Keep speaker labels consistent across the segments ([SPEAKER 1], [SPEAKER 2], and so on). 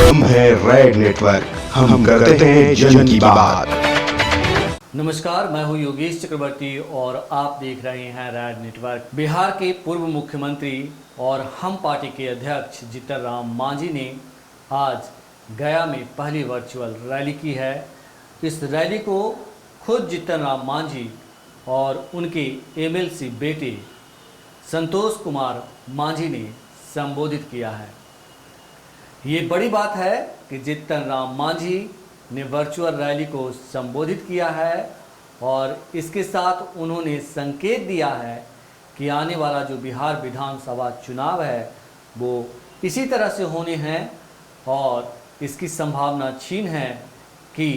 [SPEAKER 1] हम हैं red network, हम करते हैं जन की बात।
[SPEAKER 2] नमस्कार, मैं हूं योगेश चक्रवर्ती और आप देख रहे हैं रेड नेटवर्क। बिहार के पूर्व मुख्यमंत्री और हम पार्टी के अध्यक्ष जीतन राम मांझी ने आज गया में पहली वर्चुअल रैली की है। इस रैली को खुद जीतन राम मांझी और उनके एमएलसी बेटे संतोष कुमार मांझी ने संबोधित किया है। ये बड़ी बात है कि जीतन राम मांझी ने वर्चुअल रैली को संबोधित किया है और इसके साथ उन्होंने संकेत दिया है कि आने वाला जो बिहार विधानसभा चुनाव है वो इसी तरह से होने हैं और इसकी संभावना क्षीण है कि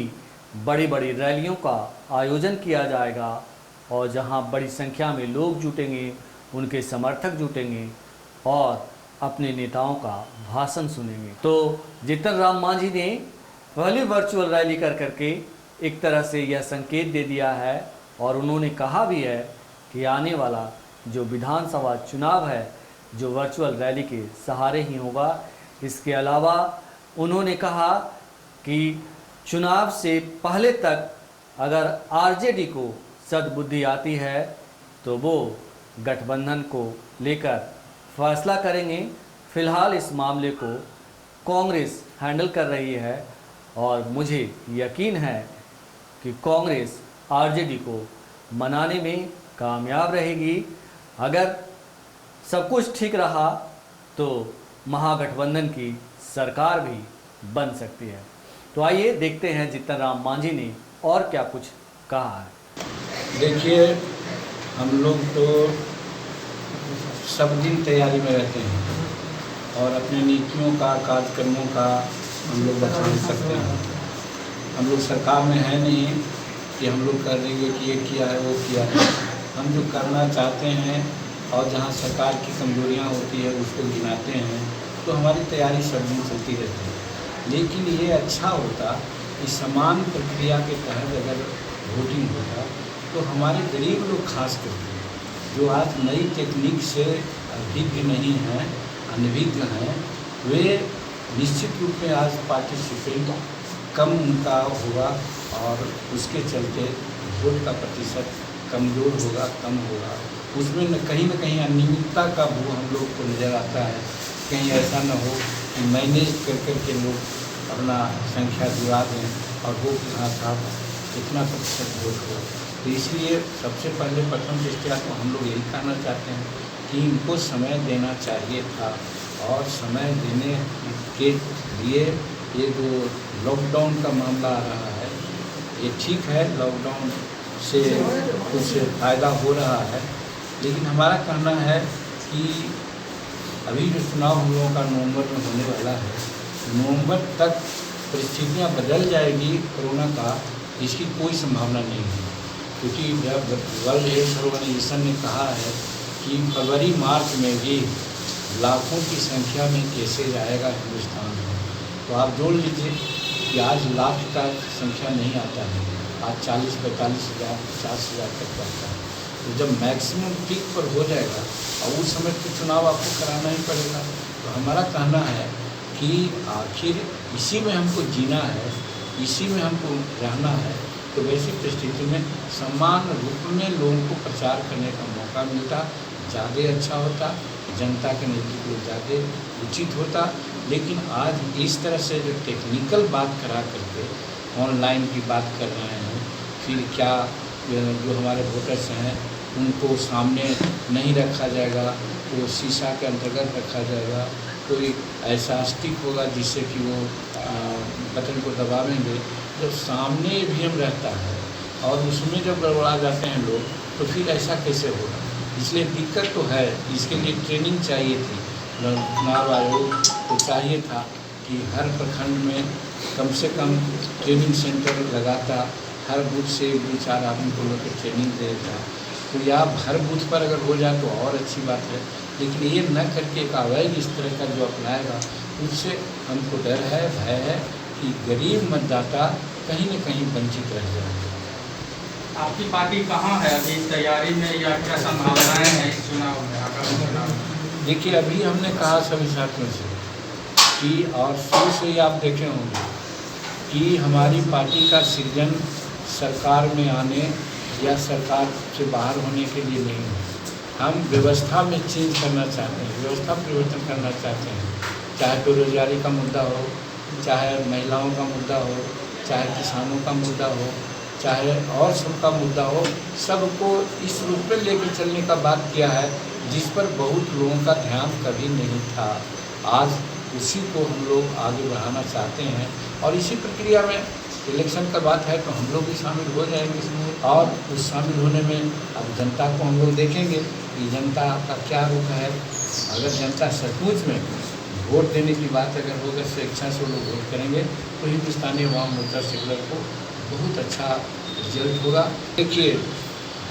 [SPEAKER 2] बड़ी बड़ी रैलियों का आयोजन किया जाएगा और जहां बड़ी संख्या में लोग जुटेंगे, उनके समर्थक जुटेंगे और अपने नेताओं का भाषण सुनेंगे। तो जीतन राम मांझी ने पहली वर्चुअल रैली करके एक तरह से यह संकेत दे दिया है और उन्होंने कहा भी है कि आने वाला जो विधानसभा चुनाव है जो वर्चुअल रैली के सहारे ही होगा। इसके अलावा उन्होंने कहा कि चुनाव से पहले तक अगर आरजेडी को सद्बुद्धि आती है तो वो गठबंधन को लेकर फैसला करेंगे। फिलहाल इस मामले को कांग्रेस हैंडल कर रही है और मुझे यकीन है कि कांग्रेस आरजेडी को मनाने में कामयाब रहेगी। अगर सब कुछ ठीक रहा तो महागठबंधन की सरकार भी बन सकती है। तो आइए देखते हैं जीतन राम मांझी ने और क्या कुछ कहा है।
[SPEAKER 3] देखिए, हम लोग तो सब दिन तैयारी में रहते हैं और अपनी नीतियों का, कार्यक्रमों का हम लोग बता नहीं सकते हैं। हम लोग सरकार में है नहीं कि हम लोग कर देंगे कि ये किया है वो किया है। हम जो करना चाहते हैं और जहाँ सरकार की कमजोरियाँ होती है उसको गिनाते हैं, तो हमारी तैयारी सब दिन चलती रहती है। लेकिन ये अच्छा होता कि समान प्रक्रिया के तहत अगर वोटिंग होता तो हमारे गरीब लोग खास करके जो आज नई टेक्निक से अभिज्ञ नहीं हैं, अनभिज्ञ हैं, वे निश्चित रूप में आज पार्टिसिपेट कम उनका होगा और उसके चलते वोट का प्रतिशत कमज़ोर होगा, कम होगा। उसमें न कहीं अनियमितता का भू हम लोग को नज़र आता है। कहीं ऐसा न हो कि मैनेज कर के लोग अपना संख्या जुड़ा दें और वो कहाँ था कितना प्रतिशत वोट हो। तो इसलिए सबसे पहले प्रथम दृष्टया तो हम लोग यही कहना चाहते हैं कि इनको समय देना चाहिए था और समय देने के लिए ये जो लॉकडाउन का मामला आ रहा है ये ठीक है, लॉकडाउन से कुछ फ़ायदा हो रहा है। लेकिन हमारा कहना है कि अभी जो चुनाव हम लोगों का नवंबर में होने वाला है, नवंबर तक परिस्थितियाँ बदल जाएगी कोरोना का, इसकी कोई संभावना नहीं है। क्योंकि जब वर्ल्ड हेल्थ ऑर्गेनाइजेशन ने कहा है कि फरवरी मार्च में भी लाखों की संख्या में केसेज आएगा हिंदुस्तान में, तो आप जोड़ लीजिए कि आज लाख का संख्या नहीं आता है, आज 40-45 हज़ार 50 हज़ार तक जाता है। तो जब मैक्सिमम पीक पर हो जाएगा और उस समय तो चुनाव आपको कराना ही पड़ेगा। तो हमारा कहना है कि आखिर इसी में हमको जीना है, इसी में हमको रहना है। तो वैसी परिस्थिति में समान रूप में लोगों को प्रचार करने का मौका मिलता, ज़्यादा अच्छा होता, जनता के नज़दीक ज़्यादा उचित होता। लेकिन आज इस तरह से जो टेक्निकल बात करा करके ऑनलाइन की बात कर रहे हैं, फिर क्या जो हमारे वोटर्स हैं उनको सामने नहीं रखा जाएगा, वो शीशा के अंतर्गत रखा जाएगा, कोई ऐसा स्टिक होगा जिससे कि वो बटन को दबावेंगे। जब सामने भी हम रहता है और उसमें जब गड़बड़ा जाते हैं लोग, तो फिर ऐसा कैसे होगा। इसलिए दिक्कत तो है, इसके लिए ट्रेनिंग चाहिए थी। चुनाव आयोग को चाहिए था कि हर प्रखंड में कम से कम ट्रेनिंग सेंटर लगाता, हर बूथ से 2-4 आदमी को लेकर ट्रेनिंग देता। तो या हर बूथ पर अगर हो जाए तो और अच्छी बात है। लेकिन ये न करके एक अवैध इस तरह का जो अपनाएगा, उससे हमको डर है, भय है कि गरीब मतदाता कहीं न कहीं वंचित रह जाएंगे।
[SPEAKER 4] आपकी पार्टी कहाँ है अभी तैयारी में या क्या संभावनाएं हैं इस चुनाव में, आगामी चुनाव में?
[SPEAKER 3] देखिए, अभी हमने कहा सभी साथियों से कि और शुरू से ही आप देखे होंगे कि हमारी पार्टी का सृजन सरकार में आने या सरकार से बाहर होने के लिए नहीं है। हम व्यवस्था में चेंज करना चाहते हैं, व्यवस्था परिवर्तन करना चाहते हैं, चाहे बेरोजगारी का मुद्दा हो, चाहे महिलाओं का मुद्दा हो, चाहे किसानों का मुद्दा हो, चाहे और सबका मुद्दा हो, सबको इस रूप में लेकर चलने का बात किया है जिस पर बहुत लोगों का ध्यान कभी नहीं था। आज उसी को हम लोग आगे बढ़ाना चाहते हैं और इसी प्रक्रिया में इलेक्शन का बात है तो हम लोग भी शामिल हो जाएंगे और उस शामिल होने में अब जनता को हम लोग देखेंगे कि जनता का क्या रुख है। अगर जनता सचमुच में वोट देने की बात अगर होगा, स्वेच्छा से लोग वोट करेंगे तो हिंदुस्तानी अवाम मोर्चा सेकुलर को बहुत अच्छा रिजल्ट होगा। देखिए,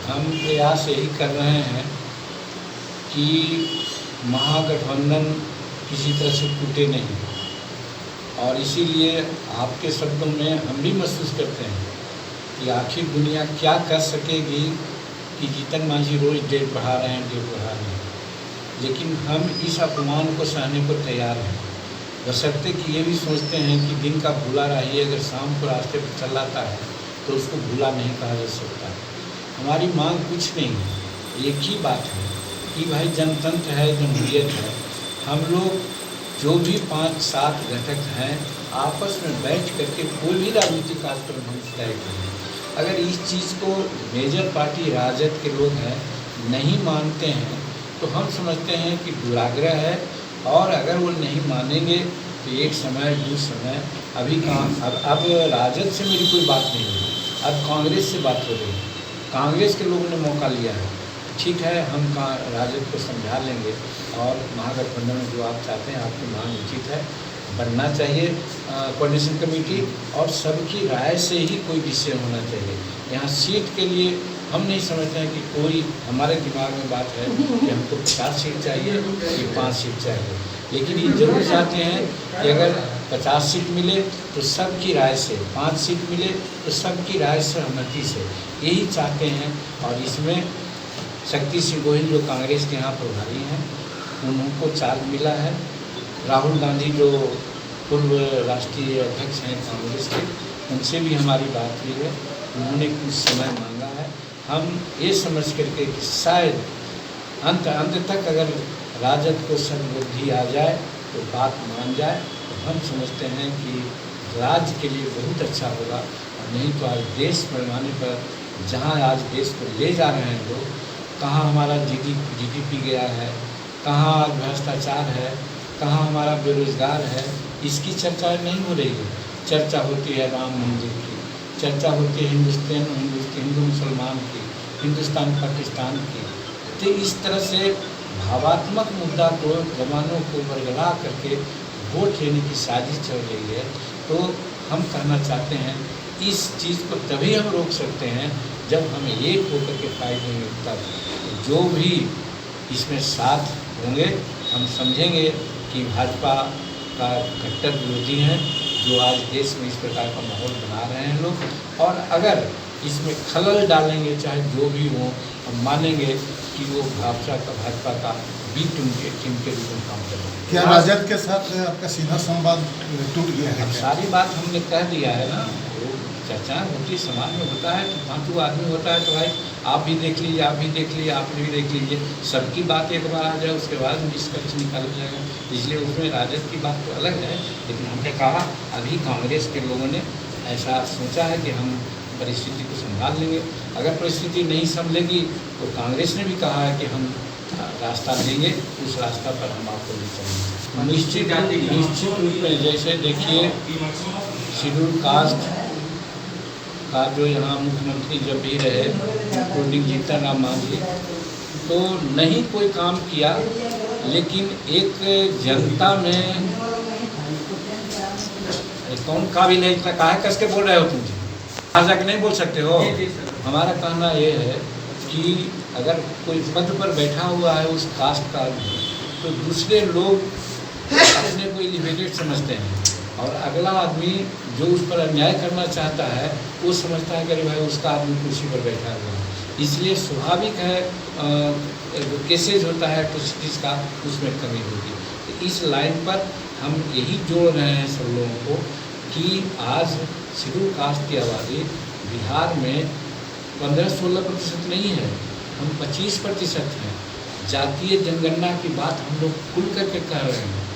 [SPEAKER 3] हम प्रयास यही कर रहे हैं कि महागठबंधन किसी तरह से टूटे नहीं और इसीलिए आपके शब्दों में हम भी महसूस करते हैं कि आखिर दुनिया क्या कर सकेगी कि जीतन मांझी रोज़ डेट बढ़ा रहे हैं, लेकिन हम इस अपमान को सहने को तैयार हैं, बशर्ते कि ये भी सोचते हैं कि दिन का भूला राही अगर शाम को रास्ते पर चल आता है तो उसको भूला नहीं कहा जा सकता। हमारी मांग कुछ नहीं है, एक ही बात है कि भाई जनतंत्र है, जमहूरियत है, हम लोग जो भी 5-7 घटक हैं आपस में बैठ करके कोई भी राजनीतिक कार्यक्रम हम तय करें। अगर इस चीज़ को मेजर पार्टी राजद के लोग हैं नहीं मानते हैं तो हम समझते हैं कि दुराग्रह है और अगर वो नहीं मानेंगे तो एक समय दूसरे समय अभी अब राजद से मेरी कोई बात नहीं हुई, अब कांग्रेस से बात हो रही है। कांग्रेस के लोगों ने मौका लिया है, ठीक है, हम राजद को समझा लेंगे और महागठबंधन में जो आप चाहते हैं आपकी मांग उचित है, बनना चाहिए कोऑर्डिनेशन कमेटी और सबकी राय से ही कोई विषय होना चाहिए। यहाँ सीट के लिए हम नहीं समझते हैं कि कोई हमारे दिमाग में बात है कि हमको 50 सीट चाहिए कि 5 सीट चाहिए, लेकिन ये जरूर चाहते हैं कि अगर 50 सीट मिले तो सबकी राय से, 5 सीट मिले तो सबकी राय सहमति से, यही चाहते हैं। और इसमें शक्ति सिंह गोहिल जो कांग्रेस के यहाँ प्रभारी हैं उनको चार्ज मिला है, राहुल गांधी जो पूर्व राष्ट्रीय अध्यक्ष हैं कांग्रेस के, उनसे भी हमारी बात हुई है, उन्होंने कुछ समय मांगा है। हम ये समझ करके कि शायद अंत तक अगर राजद को सद्बुद्धि आ जाए तो बात मान जाए तो हम समझते हैं कि राज्य के लिए बहुत अच्छा होगा। और नहीं तो आज देश पैमाने पर जहाँ आज देश को ले जा रहे हैं लोग, कहाँ हमारा जीडीपी गया है, कहाँ आज भ्रष्टाचार है, कहाँ हमारा बेरोजगार है, इसकी चर्चा नहीं हो रही है। चर्चा होती है राम मंदिर की, चर्चा होती है हिंदू मुसलमान की, हिंदुस्तान पाकिस्तान की। तो इस तरह से भावात्मक मुद्दा को जवानों को बरगला करके वोट लेने की साजिश चल रही है। तो हम कहना चाहते हैं इस चीज़ को तभी हम रोक सकते हैं जब हम एक होकर के फाइट देंगे। तब जो भी इसमें साथ होंगे हम समझेंगे कि भाजपा का कट्टर विरोधी हैं जो आज देश में इस प्रकार का माहौल बना रहे हैं लोग। और अगर इसमें खलल डालेंगे चाहे जो भी हो, हम मानेंगे कि वो भाजपा का बी टीम के रूप में काम करेंगे।
[SPEAKER 5] क्या राजद के साथ आपका सीधा संवाद टूट गया है?
[SPEAKER 3] सारी बात हमने कह दिया है ना, वो चर्चा होती समाज में होता है कि 5 आदमी होता है तो भाई आप भी देख लीजिए, आप भी देख लीजिए, आप भी देख लीजिए, सबकी बात एक बार आ जाए उसके बाद निष्कर्ष निकाल जाएगा। इसलिए उसमें राजद की बात तो अलग है, लेकिन हमने कहा अभी कांग्रेस के लोगों ने ऐसा सोचा है कि हम परिस्थिति को संभाल लेंगे। अगर परिस्थिति नहीं संभलेगी तो कांग्रेस ने भी कहा है कि हम रास्ता देंगे, उस रास्ता पर हम आपको ले चलेंगे। निश्चित रूप में जैसे देखिए शेड्यूल कास्ट का जो यहाँ मुख्यमंत्री जब भी रहे इंक्लूडिंग जीतन राम मांझी, तो नहीं कोई काम किया, लेकिन एक जनता में कौन काबिल है इतना काहे कस के बोल रहे हो तुम जी, आज जाके नहीं बोल सकते हो। हमारा कहना ये है कि अगर कोई पद पर बैठा हुआ है उस कास्ट का तो दूसरे लोग अपने को एलिवेटेड समझते हैं और अगला आदमी जो उस पर अन्याय करना चाहता है वो समझता है कि अरे भाई उसका आदमी कुर्सी पर बैठा हुआ है। इसलिए स्वाभाविक है केसेज होता है एट्रोसिटीज़ का, उसमें कमी होगी। तो इस लाइन पर हम यही जोड़ रहे हैं सब लोगों को कि आज शेड्यूल कास्ट की आबादी बिहार में 15-16% नहीं है, हम 25% हैं। जातीय जनगणना की बात हम लोग खुल करके कह रहे हैं।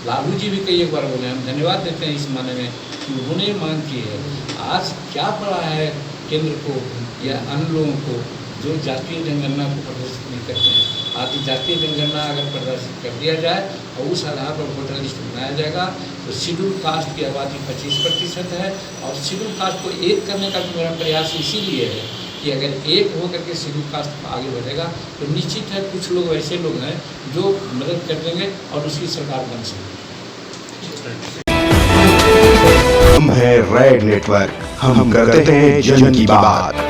[SPEAKER 3] लालू जी भी कई एक बार बोले, हम धन्यवाद देते हैं इस माने में कि उन्होंने मांग की है। आज क्या पड़ा है केंद्र को या अन्य लोगों को जो जातीय जनगणना को प्रदर्शित नहीं करते हैं। आदि जातीय जनगणना अगर प्रदर्शित कर दिया जाए और उस आधार पर वोटर लिस्ट बनाया जाएगा तो शेड्यूल कास्ट की आबादी 25% है। और शेड्यूल कास्ट को एक करने का मेरा प्रयास इसीलिए है कि अगर एक हो करके शेड्यूल कास्ट आगे बढ़ेगा तो निश्चित है कुछ लोग ऐसे लोग हैं जो मदद कर देंगे और उसकी सरकार बन सकती है।
[SPEAKER 1] हम है रेड नेटवर्क, हम करते हैं जन की बात।